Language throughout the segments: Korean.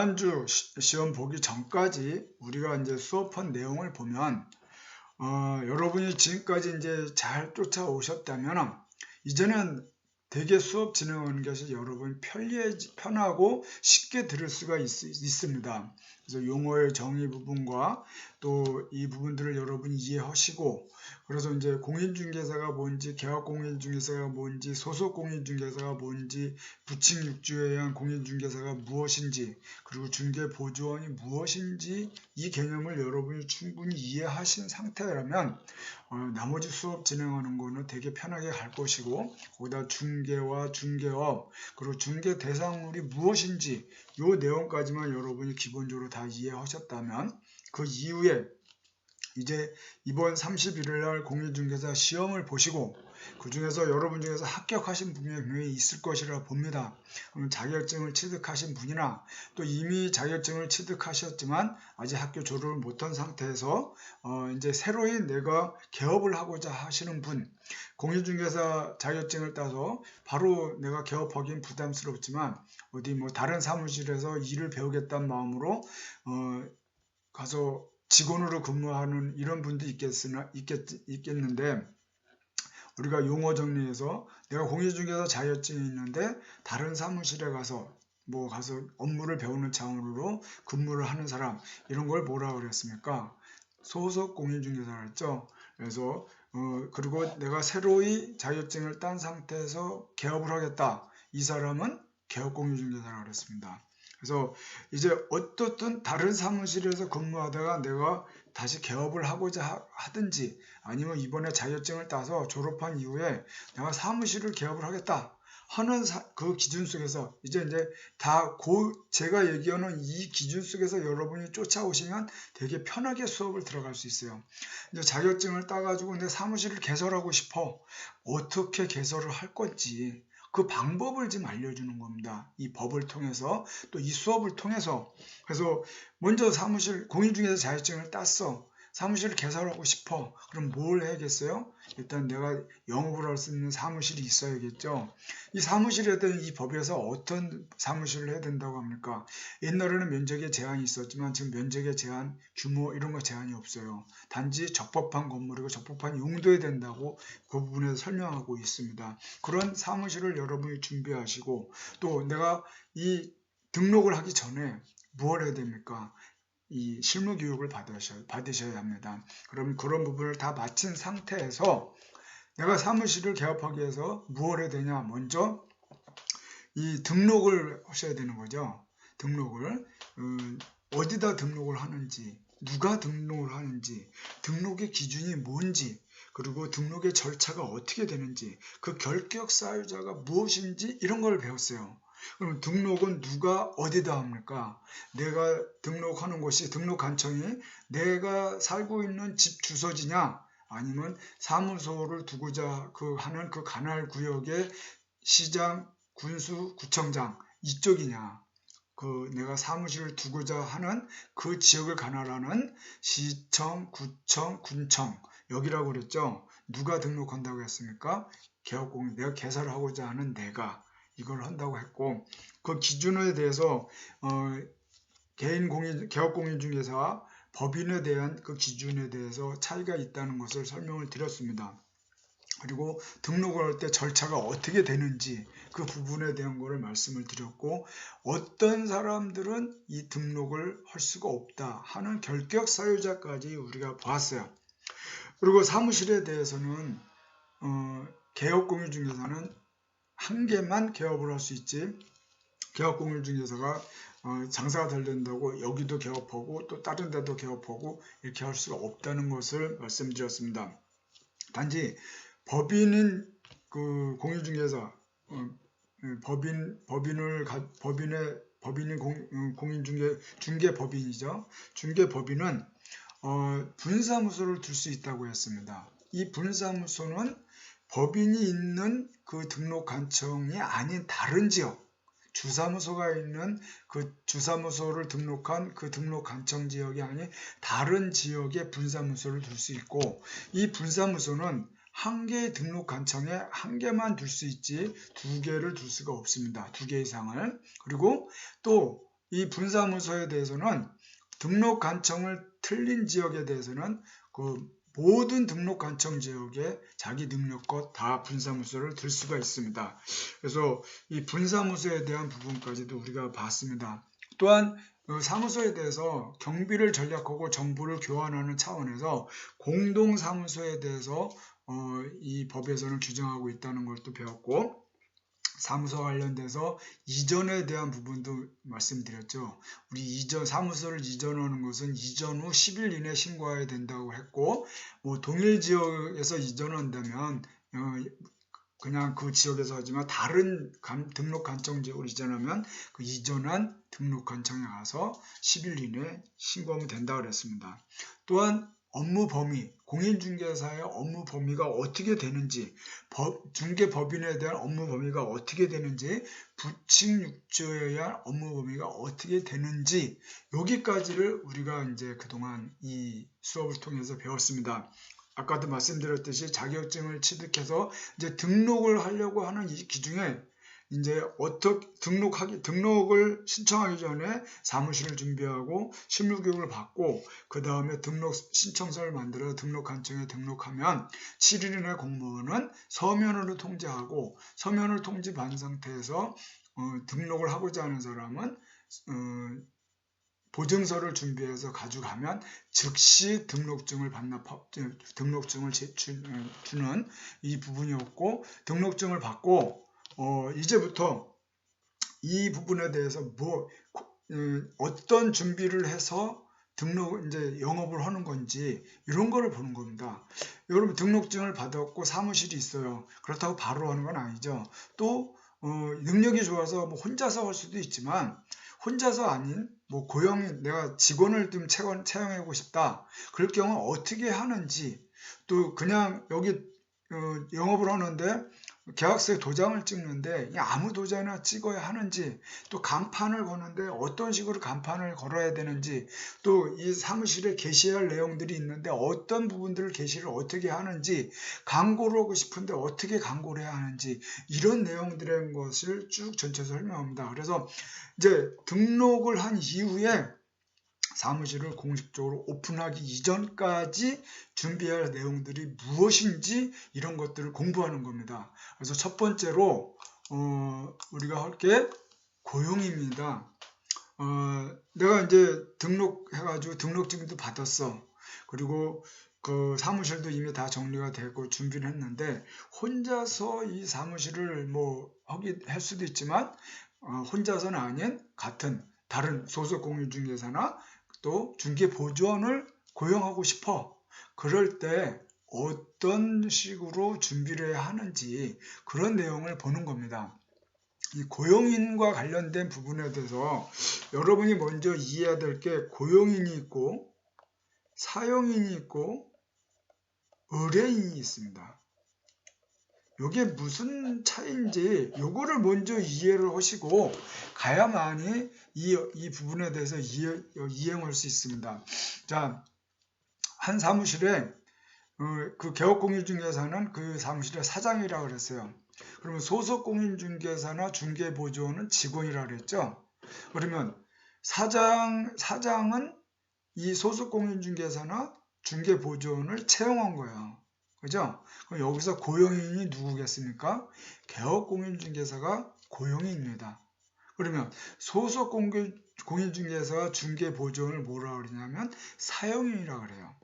지난주 시험 보기 전까지 우리가 이제 수업한 내용을 보면 여러분이 지금까지 이제 잘 쫓아오셨다면 이제는 되게 수업 진행하는 것이 여러분 편하고 쉽게 들을 수가 있습니다. 그래서 용어의 정의 부분과 또 이 부분들을 여러분이 이해하시고, 그래서 이제 공인중개사가 뭔지, 개업공인중개사가 뭔지, 소속공인중개사가 뭔지, 부칙육주에 의한 공인중개사가 무엇인지, 그리고 중개보조원이 무엇인지 이 개념을 여러분이 충분히 이해하신 상태라면 나머지 수업 진행하는 거는 되게 편하게 갈 것이고, 거기다 중개와 중개업, 그리고 중개 대상물이 무엇인지 이 내용까지만 여러분이 기본적으로 다 이해하셨다면, 그 이후에 이제 이번 31일 날 공인중개사 시험을 보시고 그 중에서 여러분 중에서 합격하신 분이 분명히 있을 것이라 봅니다. 그럼 자격증을 취득하신 분이나 또 이미 자격증을 취득하셨지만 아직 학교 졸업을 못한 상태에서 이제 새로이 내가 개업을 하고자 하시는 분, 공인중개사 자격증을 따서 바로 내가 개업하기는 부담스럽지만 어디 뭐 다른 사무실에서 일을 배우겠다는 마음으로 가서 직원으로 근무하는 이런 분도 있겠는데, 우리가 용어 정리해서 내가 공인중개사 자격증이 있는데 다른 사무실에 가서 업무를 배우는 차원으로 근무를 하는 사람, 이런 걸 뭐라 그랬습니까? 소속 공인중개사라 했죠. 그래서 그리고 내가 새로이 자격증을 딴 상태에서 개업을 하겠다, 이 사람은 개업공인중개사라고 그랬습니다. 그래서 이제 어떻든 다른 사무실에서 근무하다가 내가 다시 개업을 하고자 하든지, 아니면 이번에 자격증을 따서 졸업한 이후에 내가 사무실을 개업을 하겠다 하는 그 기준 속에서 이제 다 제가 얘기하는 이 기준 속에서 여러분이 쫓아오시면 되게 편하게 수업을 들어갈 수 있어요. 이제 자격증을 따가지고 내 사무실을 개설하고 싶어. 어떻게 개설을 할 건지 그 방법을 좀 알려주는 겁니다. 이 법을 통해서, 또 이 수업을 통해서. 그래서 먼저 공인중개사 자격증을 땄어. 사무실을 개설하고 싶어. 그럼 뭘 해야겠어요? 일단 내가 영업을 할 수 있는 사무실이 있어야겠죠. 이 사무실에 대한 이 법에서 어떤 사무실을 해야 된다고 합니까? 옛날에는 면적에 제한이 있었지만 지금 면적의 제한, 규모 이런 거 제한이 없어요. 단지 적법한 건물이고 적법한 용도에 된다고 그 부분에서 설명하고 있습니다. 그런 사무실을 여러분이 준비하시고, 또 내가 이 등록을 하기 전에 무엇을 해야 됩니까? 이 실무 교육을 받으셔야 합니다. 그럼 그런 부분을 다 마친 상태에서 내가 사무실을 개업하기 위해서 무엇을 해야 되냐? 먼저 이 등록을 하셔야 되는 거죠. 등록을 어디다 등록을 하는지, 누가 등록을 하는지, 등록의 기준이 뭔지, 그리고 등록의 절차가 어떻게 되는지, 그 결격 사유자가 무엇인지 이런 걸 배웠어요. 그럼 등록은 누가 어디다 합니까? 내가 등록하는 곳이, 등록관청이 내가 살고 있는 집 주소지냐, 아니면 사무소를 두고자 하는 그 관할 구역의 시장, 군수, 구청장 이쪽이냐, 내가 사무실을 두고자 하는 그 지역을 관할하는 시청, 구청, 군청, 여기라고 그랬죠. 누가 등록한다고 했습니까? 내가 개설하고자 하는 내가 이걸 한다고 했고, 그 기준에 대해서 개업공인중개사와 법인에 대한 그 기준에 대해서 차이가 있다는 것을 설명을 드렸습니다. 그리고 등록을 할 때 절차가 어떻게 되는지 그 부분에 대한 거를 말씀을 드렸고, 어떤 사람들은 이 등록을 할 수가 없다 하는 결격 사유자까지 우리가 봤어요. 그리고 사무실에 대해서는 개업공인중개사는 한 개만 개업을 할 수 있지, 개업공인중개사가 장사가 잘 된다고 여기도 개업하고 또 다른 데도 개업하고 이렇게 할 수가 없다는 것을 말씀드렸습니다. 단지 법인인 그 공인중개사, 중개법인이죠. 중개법인은 분사무소를 둘 수 있다고 했습니다. 이 분사무소는 법인이 있는 그 등록관청이 아닌 다른 지역, 주사무소가 있는 그 주사무소를 등록한 그 등록관청 지역이 아닌 다른 지역에 분사무소를 둘 수 있고, 이 분사무소는 한 개의 등록관청에 한 개만 둘 수 있지 두 개를 둘 수가 없습니다. 두 개 이상을. 그리고 또 이 분사무소에 대해서는 등록 간청을 틀린 지역에 대해서는 그 모든 등록 간청 지역에 자기 능력껏 다 분사무소를 들 수가 있습니다. 그래서 이 분사무소에 대한 부분까지도 우리가 봤습니다. 또한 사무소에 대해서 경비를 전략하고 정보를 교환하는 차원에서 공동사무소에 대해서 이 법에서는 규정하고 있다는 것도 배웠고, 사무소 관련돼서 이전에 대한 부분도 말씀드렸죠. 우리 사무소를 이전하는 것은 이전 후 10일 이내 신고해야 된다고 했고, 뭐 동일 지역에서 이전한다면 그냥 그 지역에서 하지만 다른 등록 간청 지역으로 이전하면 그 이전한 등록 간청에 가서 10일 이내 신고하면 된다고 그랬습니다. 또한 업무 범위, 공인중개사의 업무 범위가 어떻게 되는지, 중개법인에 대한 업무 범위가 어떻게 되는지, 부칙 6조에 의한 업무 범위가 어떻게 되는지, 여기까지를 우리가 이제 그동안 이 수업을 통해서 배웠습니다. 아까도 말씀드렸듯이 자격증을 취득해서 이제 등록을 하려고 하는 이 기중에 이제 등록을 신청하기 전에 사무실을 준비하고 실무교육을 받고 그 다음에 등록 신청서를 만들어 등록 간청에 등록하면 7일 이내 공무원은 서면으로 통지하고, 서면을 통지받은 상태에서 등록을 하고자 하는 사람은 보증서를 준비해서 가져가면 즉시 등록증을 주는 이 부분이었고, 등록증을 받고 이제부터 이 부분에 대해서 어떤 준비를 해서 이제 영업을 하는 건지 이런 거를 보는 겁니다. 여러분 등록증을 받았고 사무실이 있어요. 그렇다고 바로 하는 건 아니죠. 또 능력이 좋아서 뭐 혼자서 할 수도 있지만, 혼자서 아닌 뭐 고용인, 내가 직원을 좀 채용하고 싶다. 그럴 경우 어떻게 하는지, 또 그냥 여기 영업을 하는데 계약서에 도장을 찍는데 그냥 아무 도장이나 찍어야 하는지, 또 간판을 거는데 어떤 식으로 간판을 걸어야 되는지, 또 이 사무실에 게시할 내용들이 있는데 어떤 부분들을 게시를 어떻게 하는지, 광고를 하고 싶은데 어떻게 광고를 해야 하는지, 이런 내용들의 것을 쭉 전체에서 설명합니다. 그래서 이제 등록을 한 이후에 사무실을 공식적으로 오픈하기 이전까지 준비할 내용들이 무엇인지 이런 것들을 공부하는 겁니다. 그래서 첫 번째로 우리가 할 게 고용입니다. 내가 이제 등록해가지고 등록증도 받았어. 그리고 그 사무실도 이미 다 정리가 되고 준비를 했는데, 혼자서 이 사무실을 뭐 할 수도 있지만 혼자서는 아닌 같은 다른 소속 공인중개사나 또 중개보조원을 고용하고 싶어. 그럴 때 어떤 식으로 준비를 해야 하는지 그런 내용을 보는 겁니다. 이 고용인과 관련된 부분에 대해서 여러분이 먼저 이해해야 될 게 고용인이 있고 사용인이 있고 의뢰인이 있습니다. 이게 무슨 차이인지 요거를 먼저 이해를 하시고 가야만이 이 부분에 대해서 이해할 수 있습니다. 자, 한 사무실에 그 개업공인중개사는 그 사무실의 사장이라고 그랬어요. 그러면 소속공인중개사나 중개보조원은 직원이라고 그랬죠. 그러면 사장은 이 소속공인중개사나 중개보조원을 채용한 거예요. 그죠? 그럼 여기서 고용인이 누구겠습니까? 개업공인중개사가 고용인입니다. 그러면 소속 공인중개사와 중개보조원을 뭐라 그러냐면 사용인이라고 그래요.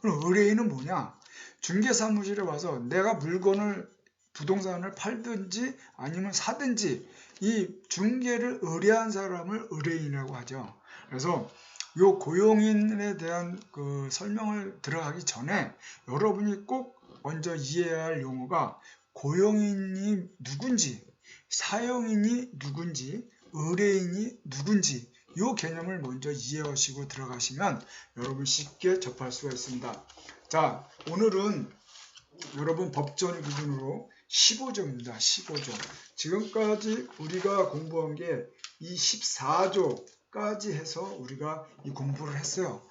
그럼 의뢰인은 뭐냐? 중개사무실에 와서 내가 물건을, 부동산을 팔든지 아니면 사든지 이 중개를 의뢰한 사람을 의뢰인이라고 하죠. 그래서 이 고용인에 대한 그 설명을 들어가기 전에 여러분이 꼭 먼저 이해해야 할 용어가 고용인이 누군지, 사용인이 누군지, 의뢰인이 누군지 이 개념을 먼저 이해하시고 들어가시면 여러분 쉽게 접할 수가 있습니다. 자, 오늘은 여러분 법전 기준으로 15조입니다. 15조. 지금까지 우리가 공부한 게 이 14조까지 해서 우리가 이 공부를 했어요.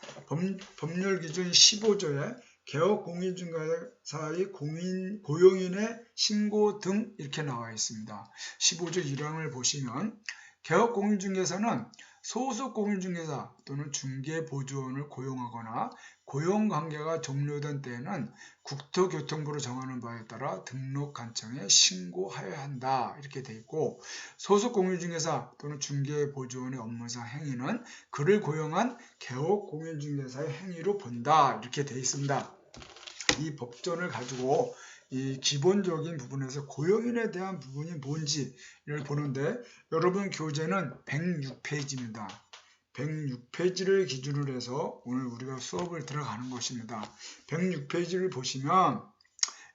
법률 기준 15조에 개업공인중개사의 고용인의 신고 등 이렇게 나와 있습니다. 15조 1항을 보시면 개업공인중개사는 소속 공인중개사 또는 중개보조원을 고용하거나 고용관계가 종료된 때에는 국토교통부로 정하는 바에 따라 등록관청에 신고하여야 한다. 이렇게 돼 있고, 소속 공인중개사 또는 중개보조원의 업무상 행위는 그를 고용한 개업 공인중개사의 행위로 본다. 이렇게 돼 있습니다. 이 법전을 가지고 이 기본적인 부분에서 고용인에 대한 부분이 뭔지를 보는데, 여러분 교재는 106페이지입니다. 106페이지를 기준으로 해서 오늘 우리가 수업을 들어가는 것입니다. 106페이지를 보시면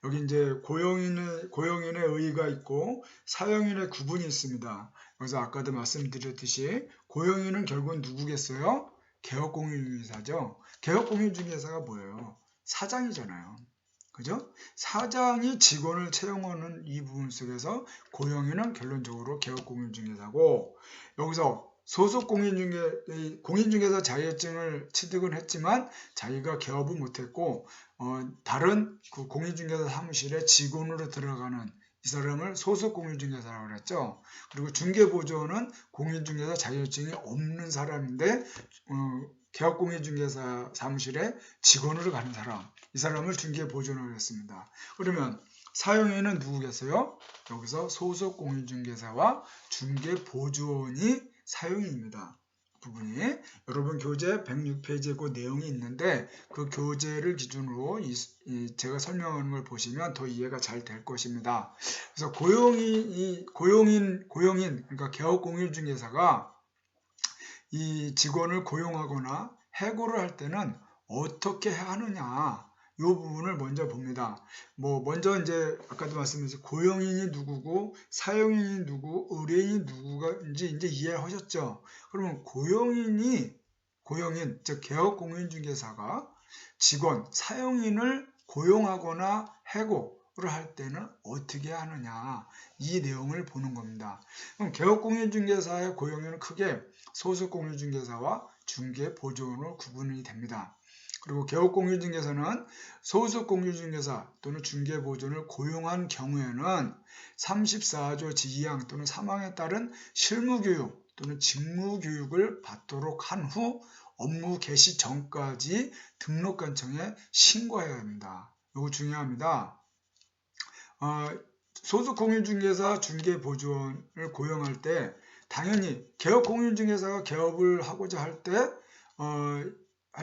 여기 이제 고용인의 의의가 있고 사용인의 구분이 있습니다. 그래서 아까도 말씀드렸듯이 고용인은 결국은 누구겠어요? 개업공인중개사죠. 개업공인중개사가 뭐예요? 사장이잖아요. 그죠? 사장이 직원을 채용하는 이 부분 속에서 고용인은 결론적으로 개업공인중개사고, 여기서 소속 공인중개사 자격증을 취득은 했지만 자기가 개업은 못했고 다른 그 공인중개사 사무실에 직원으로 들어가는 이 사람을 소속 공인중개사라고 그랬죠. 그리고 중개보조원은 공인중개사 자격증이 없는 사람인데 개업공인중개사 사무실에 직원으로 가는 사람, 이 사람을 중개보조원으로 했습니다. 그러면 사용인은 누구겠어요? 여기서 소속 공인중개사와 중개보조원이 사용인입니다. 부분이 여러분 교재 106페이지에 그 내용이 있는데 그 교재를 기준으로 제가 설명하는 걸 보시면 더 이해가 잘 될 것입니다. 그래서 고용인 그러니까 개업공인중개사가 이 직원을 고용하거나 해고를 할 때는 어떻게 하느냐, 이 부분을 먼저 봅니다. 먼저 이제 아까도 말씀드렸죠. 고용인이 누구고 사용인이 누구, 의뢰인이 누구인지 이제 이해하셨죠? 그러면 고용인, 즉 개업공인중개사가 직원, 사용인을 고용하거나 해고를 할 때는 어떻게 하느냐, 이 내용을 보는 겁니다. 그럼 개업공인중개사의 고용인은 크게 소속공인중개사와 중개보조원으로 구분이 됩니다. 그리고 개업공인중개사는 소속공인중개사 또는 중개보조원을 고용한 경우에는 34조 제2항 또는 3항에 따른 실무교육 또는 직무교육을 받도록 한 후 업무 개시 전까지 등록관청에 신고해야 합니다. 이거 중요합니다. 소속공인중개사 중개보조원을 고용할 때 당연히 개업공인중개사가 개업을 하고자 할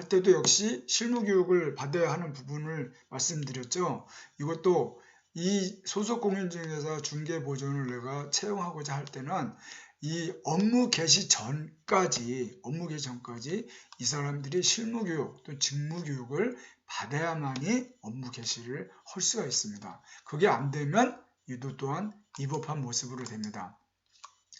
때도 역시 실무교육을 받아야 하는 부분을 말씀드렸죠. 이것도 이 소속공인중개사 중개보조원을 내가 채용하고자 할 때는 이 업무 개시 전까지 이 사람들이 실무교육 또 직무교육을 받아야만이 업무 개시를 할 수가 있습니다. 그게 안 되면 이도 또한 위법한 모습으로 됩니다.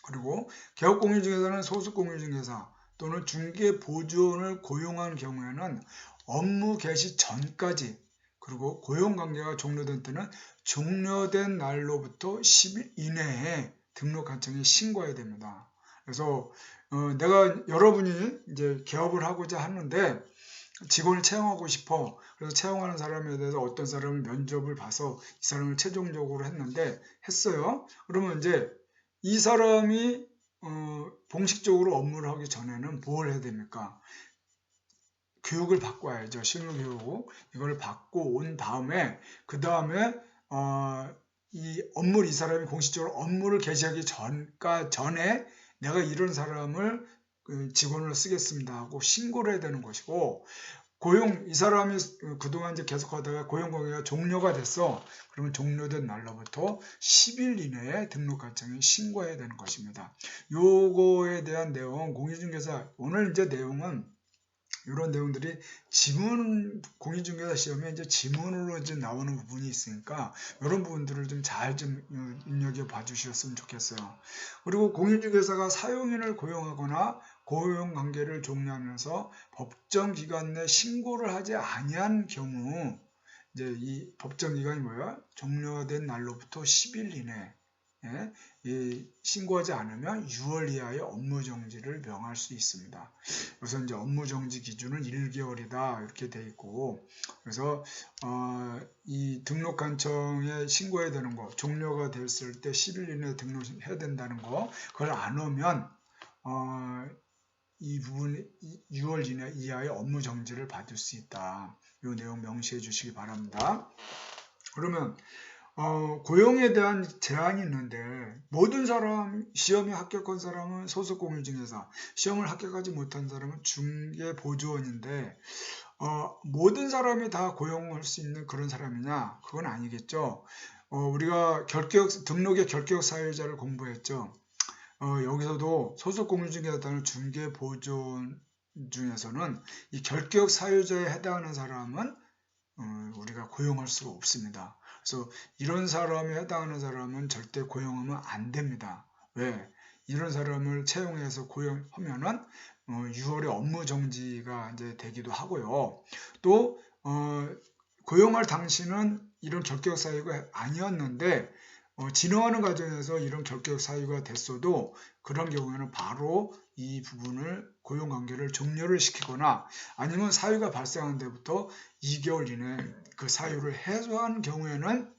그리고 개업공인중개사는 소속공인중개사 또는 중개보조원을 고용한 경우에는 업무 개시 전까지, 그리고 고용관계가 종료된 때는 종료된 날로부터 10일 이내에 등록관청에 신고해야 됩니다. 그래서 여러분이 이제 개업을 하고자 하는데 직원을 채용하고 싶어. 그래서 채용하는 사람에 대해서 어떤 사람을 면접을 봐서 이 사람을 최종적으로 했어요. 그러면 이제 이 사람이 공식적으로 업무를 하기 전에는 뭘 해야 됩니까? 교육을 받고 와야죠. 실무교육. 이걸 받고 온 다음에 그 다음에 이 사람이 공식적으로 업무를 개시하기 전에 내가 이런 사람을 직원으로 쓰겠습니다 하고 신고를 해야 되는 것이고, 이 사람이 그동안 이제 계속하다가 고용관계가 종료가 됐어. 그러면 종료된 날로부터 10일 이내에 등록관청에 신고해야 되는 것입니다. 요거에 대한 내용, 공인중개사, 오늘 이제 내용은 이런 내용들이 공인중개사 시험에 이제 지문으로 이제 나오는 부분이 있으니까 이런 부분들을 좀 잘 눈여겨봐 주셨으면 좋겠어요. 그리고 공인중개사가 사용인을 고용하거나 고용관계를 종료하면서 법정 기간 내 신고를 하지 아니한 경우, 이제 이 법정 기간이 뭐야? 종료된 날로부터 10일 이내 신고하지 않으면 6월 이하의 업무정지를 명할 수 있습니다. 그래서 이제 업무정지 기준은 1개월이다 이렇게 돼 있고, 그래서 이 등록관청에 신고해야 되는 거, 종료가 됐을 때 10일 이내에 등록해야 된다는 거, 그걸 안 오면 이 부분 6월 이하의 업무 정지를 받을 수 있다. 이 내용 명시해 주시기 바랍니다. 그러면 고용에 대한 제한이 있는데 모든 사람, 시험에 합격한 사람은 소속공인중개사, 시험을 합격하지 못한 사람은 중개보조원인데 모든 사람이 다 고용할 수 있는 그런 사람이냐? 그건 아니겠죠. 우리가 등록의 결격 사유자를 공부했죠. 여기서도 소속공인중개사단을 중개보조원 중에서는 이 결격 사유자에 해당하는 사람은 우리가 고용할 수가 없습니다. 그래서 이런 사람에 해당하는 사람은 절대 고용하면 안 됩니다. 왜? 이런 사람을 채용해서 고용하면은 6월에 업무 정지가 이제 되기도 하고요. 또 고용할 당시는 이런 결격 사유가 아니었는데 진행하는 과정에서 이런 결격 사유가 됐어도 그런 경우에는 바로 이 부분을 고용관계를 종료를 시키거나 아니면 사유가 발생한 데부터 2개월 이내 그 사유를 해소한 경우에는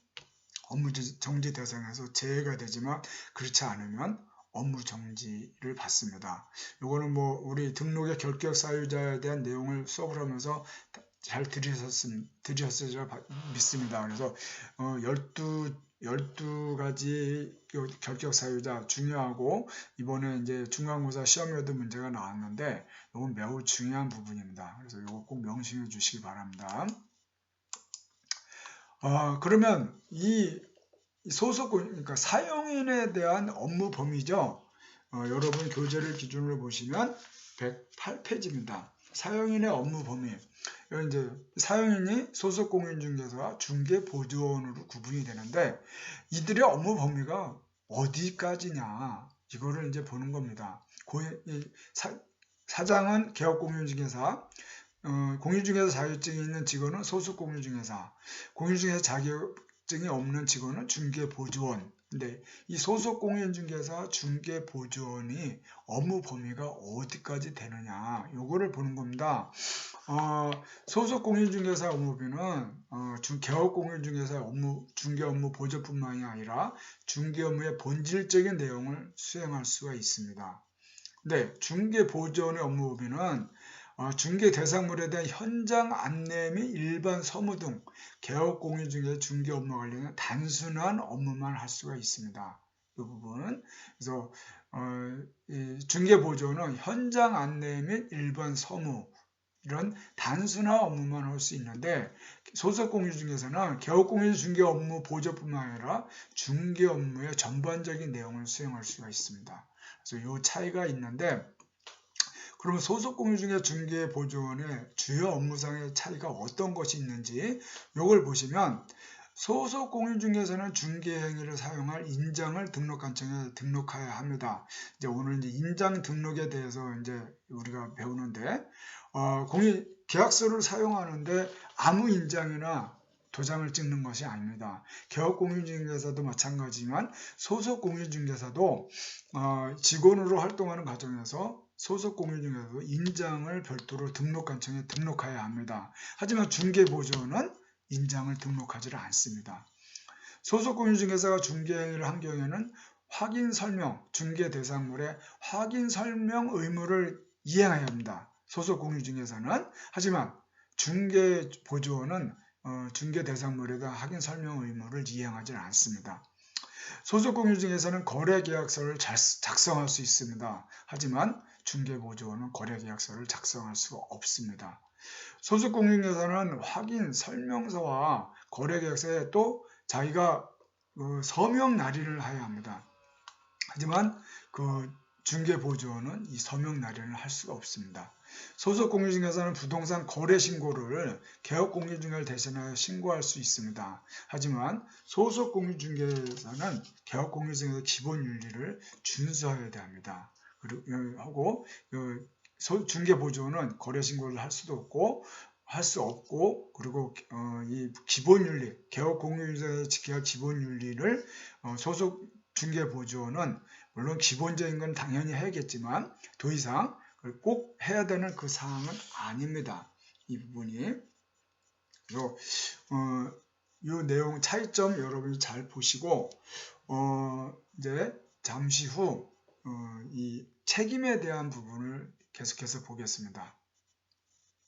업무 정지 대상에서 제외가 되지만 그렇지 않으면 업무 정지를 받습니다. 이거는 뭐 우리 등록의 결격 사유자에 대한 내용을 수업을 하면서 잘 들으셨으리라 믿습니다. 그래서 12가지 결격 사유자 중요하고 이번에 이제 중간고사 시험에도 문제가 나왔는데 이건 매우 중요한 부분입니다. 그래서 이거 꼭 명심해 주시기 바랍니다. 그러면 이 그러니까 사용인에 대한 업무 범위죠. 여러분 교재를 기준으로 보시면 108페이지입니다. 사용인의 업무 범위. 이제 사용인이 소속공인중개사와 중개보조원으로 구분이 되는데 이들의 업무 범위가 어디까지냐 이거를 이제 보는 겁니다. 사장은 개업공인중개사, 공인중개사 자격증이 있는 직원은 소속공인중개사, 공인중개사 자격증이 없는 직원은 중개보조원. 근데 이 소속공인중개사, 중개보조원이 업무 범위가 어디까지 되느냐 요거를 보는 겁니다. 소속공인중개사 업무비는 개업공인중개사 중개 업무 보조뿐만이 아니라 중개 업무의 본질적인 내용을 수행할 수가 있습니다. 네, 중개보조원의 업무비는 중개 대상물에 대한 현장 안내 및 일반 서무 등 개업공인중개사 중개 업무와 관련된 단순한 업무만 할 수가 있습니다. 이 부분. 그래서 중개보조원은 현장 안내 및 일반 서무 이런 단순한 업무만 할 수 있는데 소속공인중개사는 개업공인중개사 중개 업무 보조뿐만 아니라 중개 업무의 전반적인 내용을 수행할 수가 있습니다. 그래서 이 차이가 있는데 그러면 소속공인중개사 중개보조원의 주요 업무상의 차이가 어떤 것이 있는지 이걸 보시면 소속공인중개사는 중개행위를 사용할 인장을 등록관청에 등록해야 합니다. 이제 오늘 이제 인장 등록에 대해서 이제 우리가 배우는데 계약서를 사용하는데 아무 인장이나 도장을 찍는 것이 아닙니다. 개업공인중개사도 마찬가지지만 소속공인중개사도 직원으로 활동하는 과정에서 소속공인중개사도 인장을 별도로 등록관청에 등록해야 합니다. 하지만 중개보조원은 인장을 등록하지 않습니다. 소속공인중개사가 중개행위를 한 경우에는 확인설명, 중개대상물의 확인설명 의무를 이행해야 합니다. 소속공인중개사는. 하지만 중개보조원은 중개대상물에 대한 확인설명 의무를 이행하지 않습니다. 소속공인중개사는 거래계약서를 작성할 수 있습니다. 하지만 중개보조원은 거래계약서를 작성할 수가 없습니다. 소속공인중개사는 확인 설명서와 거래계약서에 또 자기가 서명 날인을 해야 합니다. 하지만 중개보조원은 이 서명 날인을 할 수가 없습니다. 소속공인중개사는 부동산 거래신고를 개업공인중개사를 대신하여 신고할 수 있습니다. 하지만 소속공인중개사는 개업공인중개사 기본윤리를 준수해야 합니다. 그리고 중개보조원은 거래신고를 할 수 없고 그리고 이 기본윤리, 개업공인중개사에 지켜야 할 기본윤리를 소속 중개보조원은 물론 기본적인 건 당연히 해야겠지만 더 이상 꼭 해야 되는 그 사항은 아닙니다. 이 부분이. 그래서 이 내용 차이점 여러분이 잘 보시고 이제 잠시 후 이 책임에 대한 부분을 계속해서 보겠습니다.